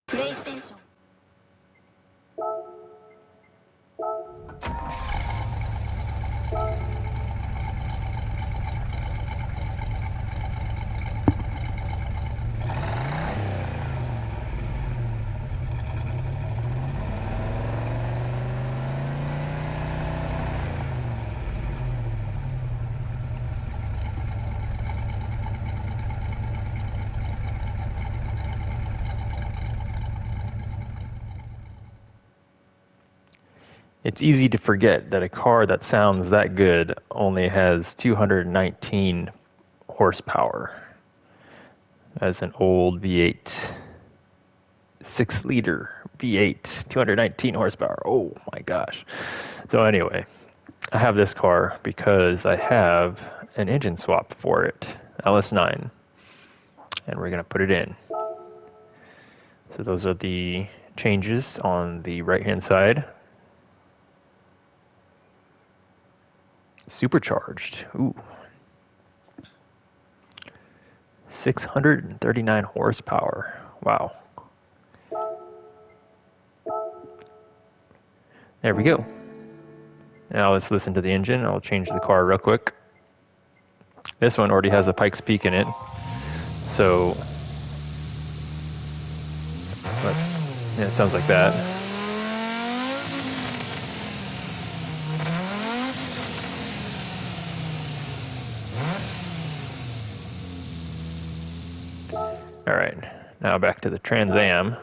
プレイステーション It's easy to forget that a car that sounds that good only has 219 horsepower. That's an old V8, 6-liter V8, 219 horsepower. Oh my gosh. So anyway, I have this car because I have an engine swap for it, LS9, and we're going to put it in. So those are the changes on the right-hand side. Supercharged. Ooh. 639 horsepower. Wow. There we go. Now let's listen to the engine. I'll change the car real quick. This one already has a Pikes Peak in it. So, but, yeah, it sounds like that. All right, now back to the Trans Am.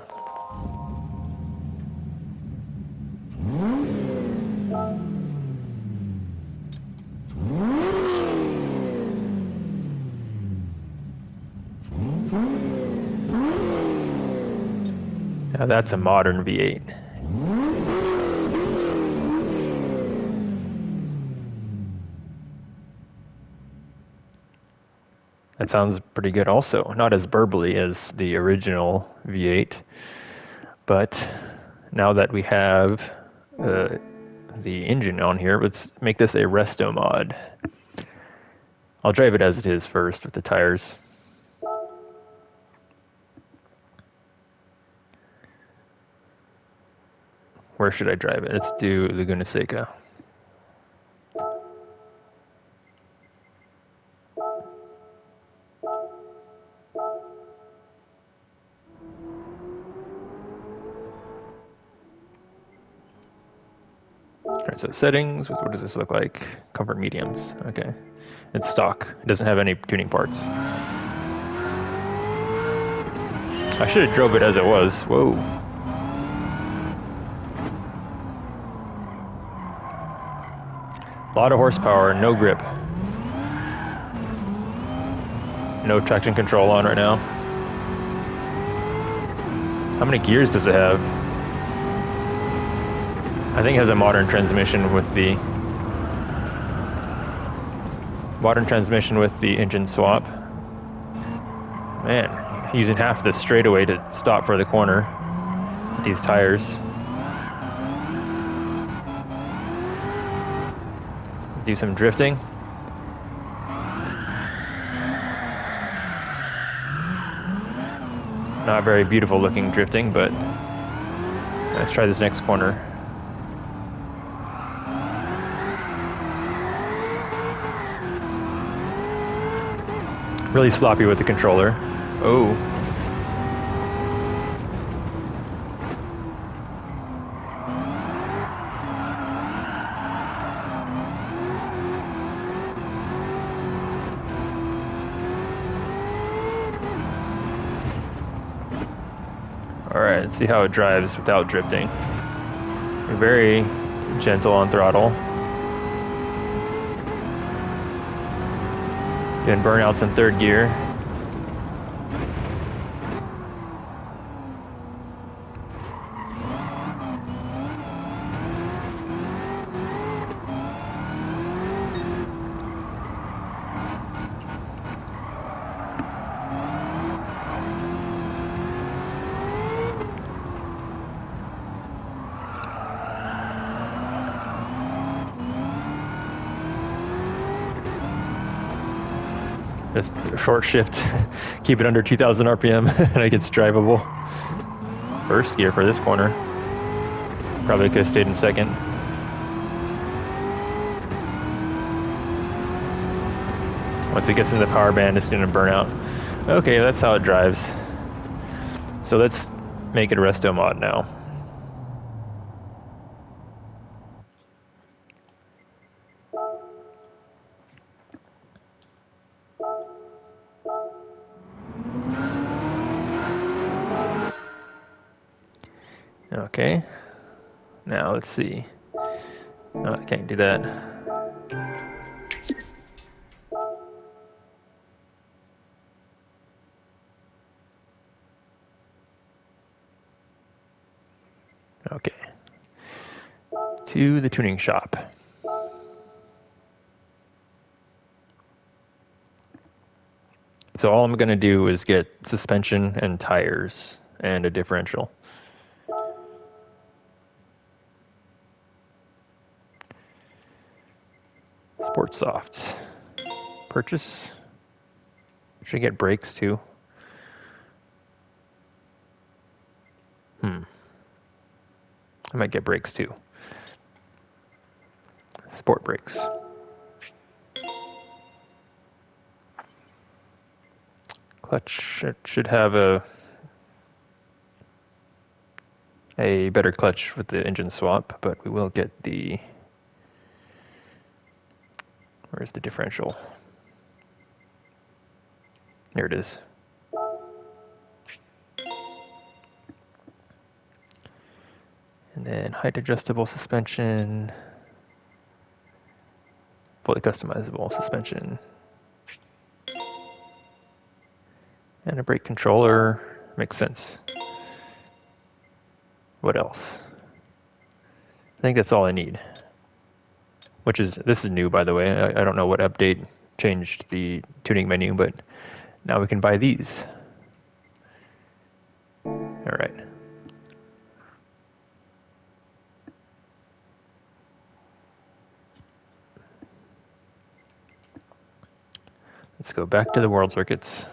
Now that's a modern V8. That sounds pretty good also. Not as burbly as the original V8, but now that we have the engine on here, let's make this a resto mod. I'll drive it as it is first with the tires. Where should I drive it? Let's do Laguna Seca. Alright, so settings, what does this look like? Comfort mediums, okay. It's stock, it doesn't have any tuning parts. I should have drove it as it was, whoa. A lot of horsepower, no grip. No traction control on right now. How many gears does it have? I think it has a modern transmission with the engine swap. Man, using half the straightaway to stop for the corner with these tires. Let's do some drifting. Not very beautiful looking drifting, but let's try this next corner. Really sloppy with the controller. Oh. Alright, let's see how it drives without drifting. Very gentle on throttle. Doing burnouts in third gear. Just a short shift, keep it under 2,000 RPM, and it gets drivable. first gear for this corner. Probably could have stayed in second. Once it gets into the power band, it's going to burn out. Okay, that's how it drives. So let's make it a resto mod now. Okay, now let's see. No, I can't do that. Okay, to the tuning shop. So all I'm going to do is get suspension and tires and a differential. Sport Soft. Purchase. Should I get brakes too? I might get brakes too. Sport brakes. Clutch, it should have a better clutch with the engine swap, but we will get the, where's the differential? There it is. And then height adjustable suspension, fully customizable suspension. And a brake controller, makes sense. What else? I think that's all I need. Which is, this is new by the way, I don't know what update changed the tuning menu, but now we can buy these. Alright. Let's go back to the world circuits.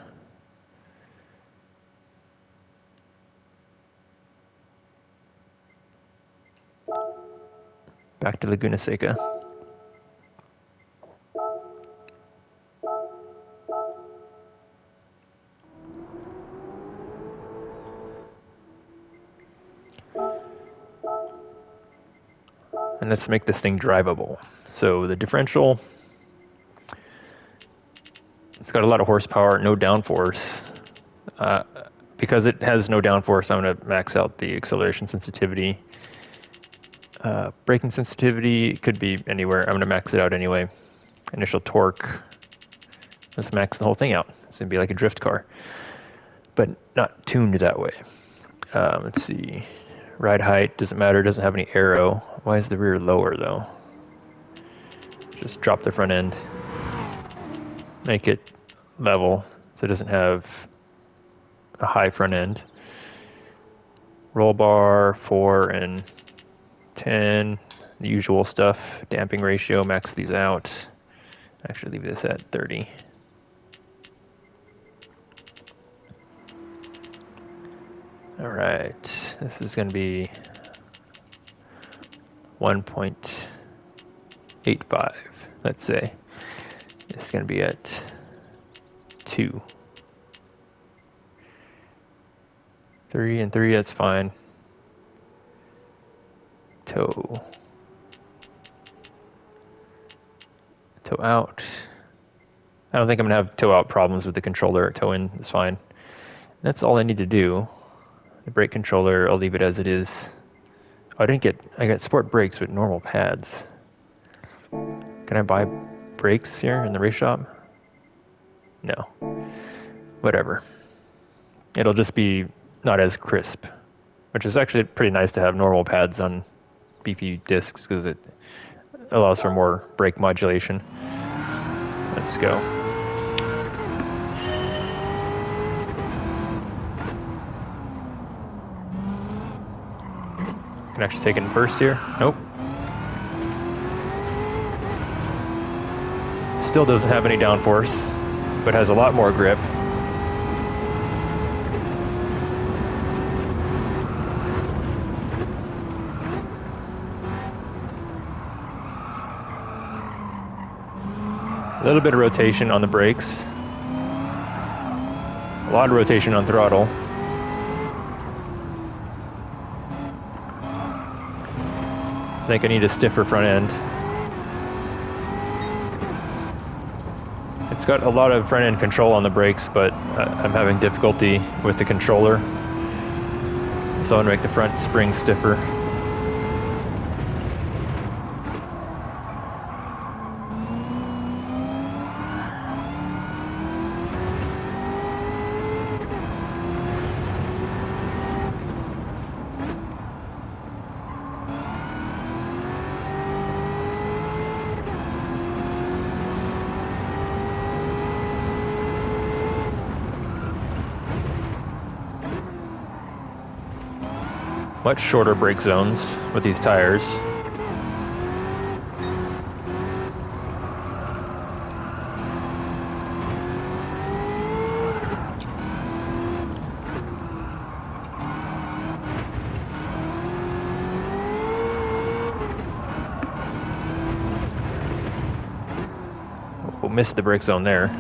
Back to Laguna Seca. And let's make this thing drivable. So the differential, it's got a lot of horsepower, no downforce. Because it has no downforce, I'm going to max out the acceleration sensitivity. Braking sensitivity could be anywhere. I'm going to max it out anyway. Initial torque, let's max the whole thing out. It's going to be like a drift car, but not tuned that way. Let's see. Ride height, doesn't matter, doesn't have any arrow. Why is the rear lower though? Just drop the front end. Make it level so it doesn't have a high front end. Roll bar 4 and 10, the usual stuff. Damping ratio, max these out. Actually leave this at 30. All right, this is going to be 1.85, let's say. This is going to be at 2. 3 and 3, that's fine. Toe out. I don't think I'm going to have toe out problems with the controller. Toe in is fine. That's all I need to do. The brake controller, I'll leave it as it is. Oh, I got sport brakes with normal pads. Can I buy brakes here in the race shop? No. Whatever. It'll just be not as crisp, which is actually pretty nice to have normal pads on beefy discs because it allows for more brake modulation. Let's go. Can actually take it in first here. Nope. Still doesn't have any downforce, but has a lot more grip. little bit of rotation on the brakes. A lot of rotation on throttle. I think I need a stiffer front end. It's got a lot of front end control on the brakes, but I'm having difficulty with the controller. So I want to make the front spring stiffer. Much shorter brake zones with these tires. We'll miss the brake zone there.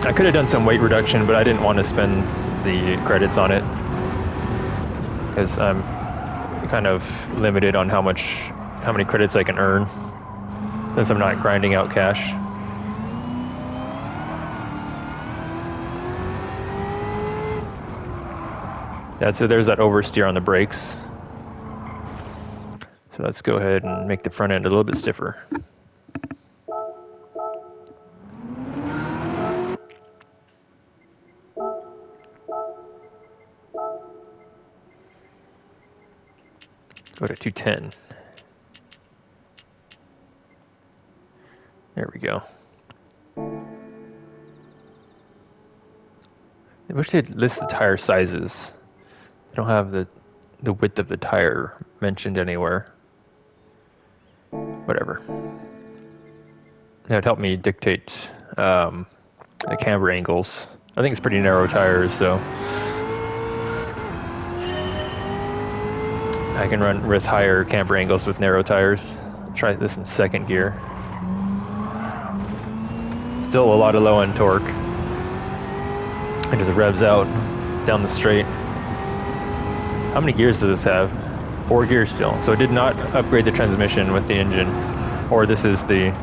I could have done some weight reduction, but I didn't want to spend the credits on it because I'm kind of limited on how many credits I can earn since I'm not grinding out cash. Yeah, so there's that oversteer on the brakes. So let's go ahead and make the front end a little bit stiffer. Go to 210. There we go. I wish they'd list the tire sizes. They don't have the width of the tire mentioned anywhere. Whatever. That would help me dictate the camber angles. I think it's pretty narrow tires, so I can run with higher camber angles with narrow tires. Try this in second gear. Still a lot of low end torque. It just revs out down the straight. How many gears does this have? 4 gears still. So it did not upgrade the transmission with the engine. Or this is the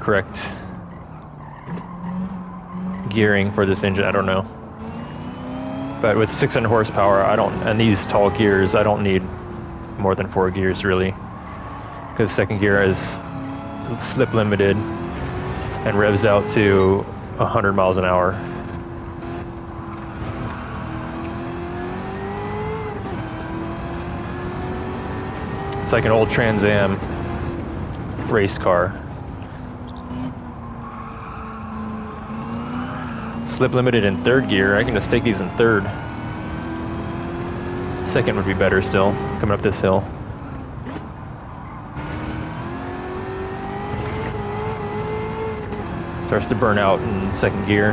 correct gearing for this engine, I don't know. But with 600 horsepower, and these tall gears, I don't need more than 4 gears really. Because second gear is slip limited and revs out to 100 miles an hour. It's like an old Trans Am race car. Slip limited in third gear. I can just take these in third. Second would be better still, coming up this hill. Starts to burn out in second gear.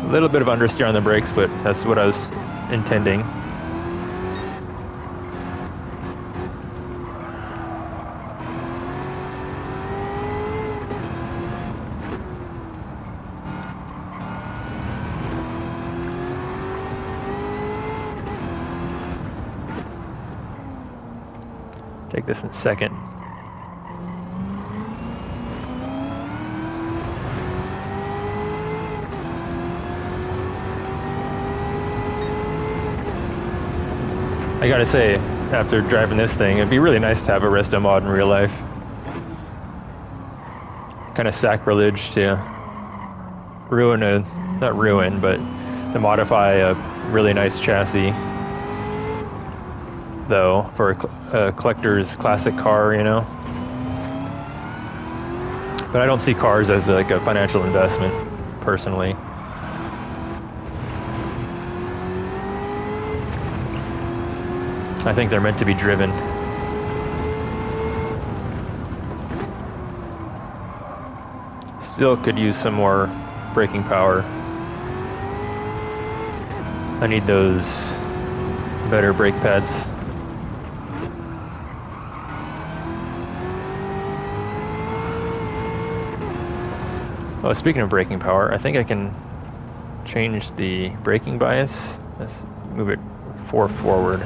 A little bit of understeer on the brakes, but that's what I was intending. Take this in second. I gotta say, after driving this thing, it'd be really nice to have a resto mod in real life. Kind of sacrilege to not ruin, but to modify a really nice chassis, though, for a collector's classic car, you know. But I don't see cars as like a financial investment, personally. I think they're meant to be driven. still could use some more braking power. I need those better brake pads. Oh, speaking of braking power, I think I can change the braking bias. Let's move it 4 forward.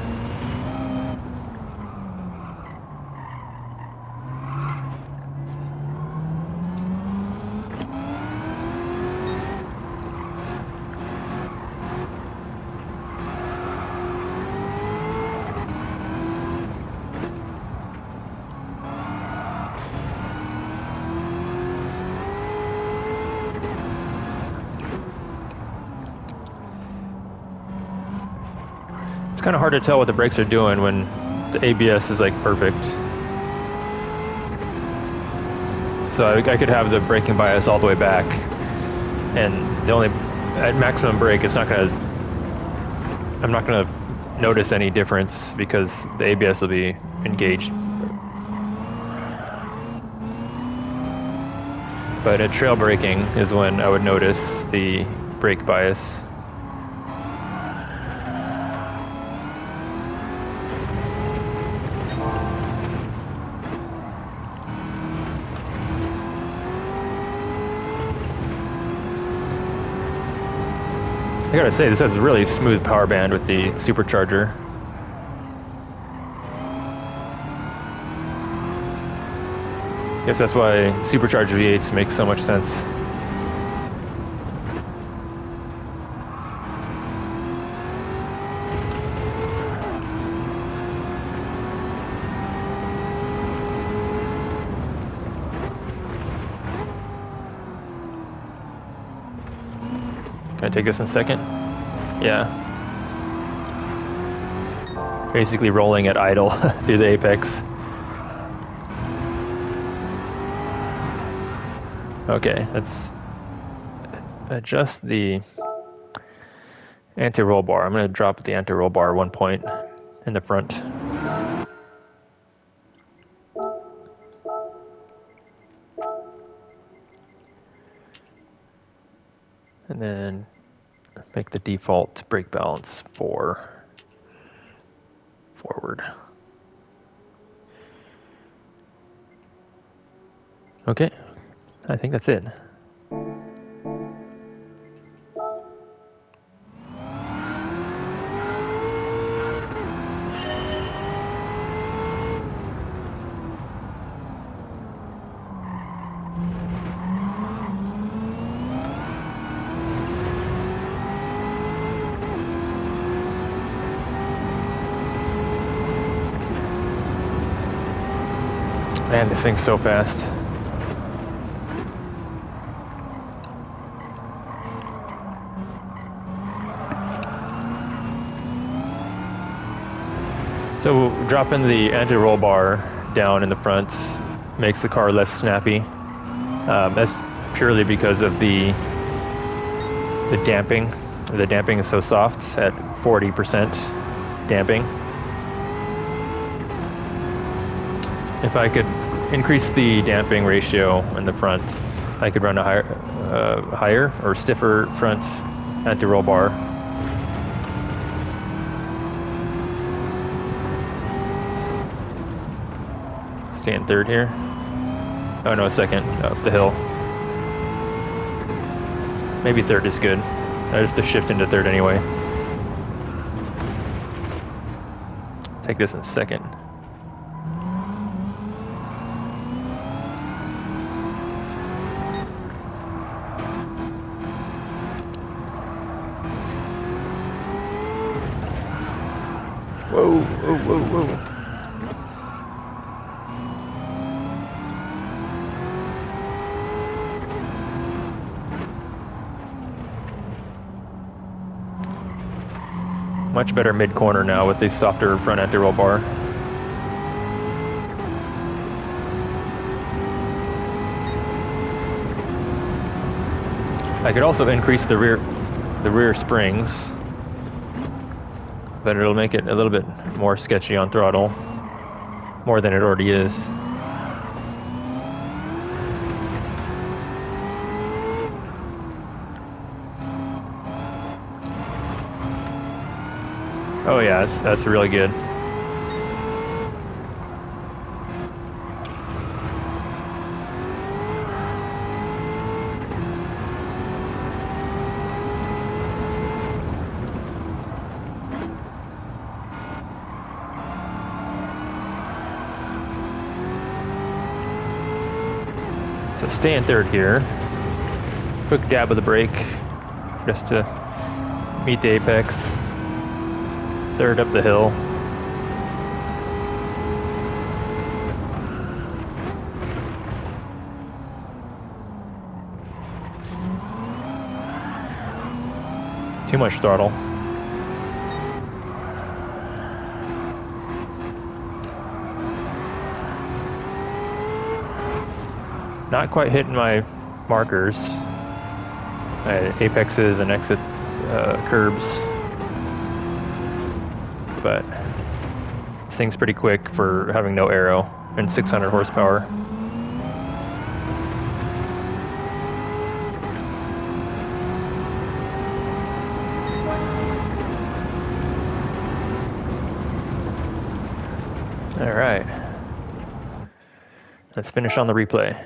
It's kind of hard to tell what the brakes are doing when the ABS is like perfect. So I could have the braking bias all the way back, and the only at maximum brake, I'm not gonna notice any difference because the ABS will be engaged. But at trail braking is when I would notice the brake bias. I gotta say, this has a really smooth power band with the supercharger. Guess that's why supercharged V8s make so much sense. Can I take this in second? Yeah. Basically rolling at idle through the apex. Okay, let's adjust the anti-roll bar. I'm going to drop the anti-roll bar 1 point in the front. And then make the default brake balance 4 forward. Okay, I think that's it. Man, this thing's so fast. So dropping the anti-roll bar down in the front makes the car less snappy. That's purely because of the damping. The damping is so soft at 40% damping. If I could increase the damping ratio in the front, I could run a higher or stiffer front anti-roll bar. Stay in third here. Oh no, second, up the hill. Maybe third is good. I have to shift into third anyway. Take this in second. Whoa, whoa, whoa, whoa. Much better mid-corner now with the softer front anti-roll bar. I could also increase the rear springs, but it'll make it a little bit more sketchy on throttle, more than it already is. Oh yeah, that's really good. So stay in third here. Quick dab of the brake just to meet the apex. Third up the hill. Too much throttle. Not quite hitting my markers, my apexes and exit curbs, but this thing's pretty quick for having no aero and 600 horsepower. All right, let's finish on the replay.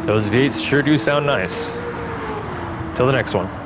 Those V8s sure do sound nice. Till the next one.